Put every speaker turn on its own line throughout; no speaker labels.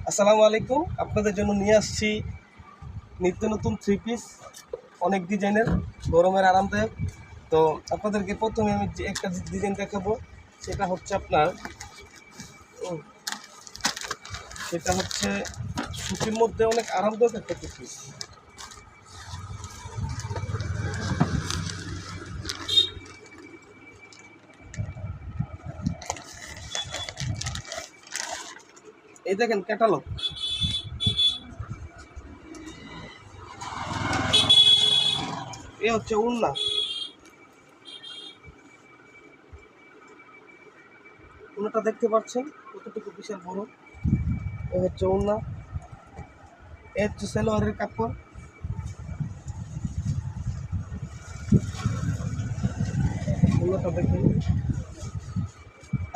আসসালামু আলাইকুম। আপনাদের জন্য নিয়ে আসছি নিত্য নতুন থ্রি পিস, অনেক ডিজাইনের, গরমের আরামদায়ক। তো আপনাদেরকে প্রথমে আমি যে একটা ডিজাইন দেখাবো, সেটা হচ্ছে আপনার সেটা হচ্ছে সুতির মধ্যে অনেক আরামদায়ক একটা থ্রি পিস। এই দেখেন ক্যাটালগ, এ হচ্ছে উন্না, উন্নাটা দেখতে পাচ্ছেন কতটুকু বিশাল বড়। এ হচ্ছে উন্না, এ হচ্ছে সালোয়ারের কাপড়, উন্নাটা দেখেন।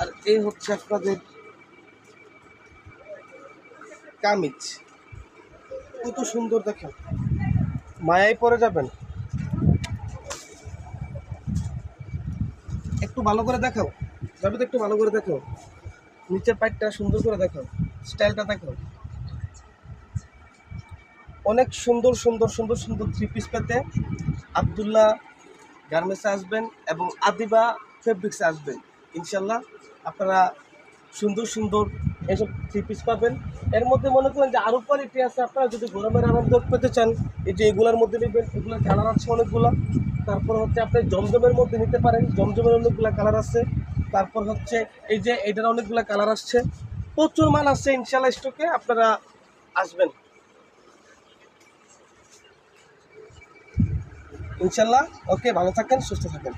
আর এ হচ্ছে আপনাদের কামিজ, কত সুন্দর দেখেন, মায়ায় পরে যাবেন। একটু ভালো করে দেখাও, যাবে তো একটু ভালো করে দেখাও, নিচের পাইটটা সুন্দর করে দেখাও, স্টাইলটা দেখাও। অনেক সুন্দর সুন্দর সুন্দর সুন্দর থ্রি পিস পেতে আবদুল্লাহ গার্মেন্টসে আসবেন এবং আদিবা ফেব্রিক্সে আসবেন। ইনশাল্লাহ আপনারা সুন্দর সুন্দর এসব থ্রি পিস পাবেন। এর মধ্যে মনে করেন যে আরও কোয়ালিটি আছে, আপনারা যদি গরমের আনন্দ পেতে চান, এই যে এগুলোর মধ্যে নেবেন, এগুলোর কালার আছে অনেকগুলো। তারপর হচ্ছে আপনি জমজমের মধ্যে নিতে পারেন, জমজমের অনেকগুলো কালার আছে। তারপর হচ্ছে এই যে এটার অনেকগুলো কালার আসছে, প্রচুর মাল আসছে ইনশাল্লাহ স্টকে, আপনারা আসবেন ইনশাল্লাহ। ওকে, ভালো থাকেন, সুস্থ থাকেন।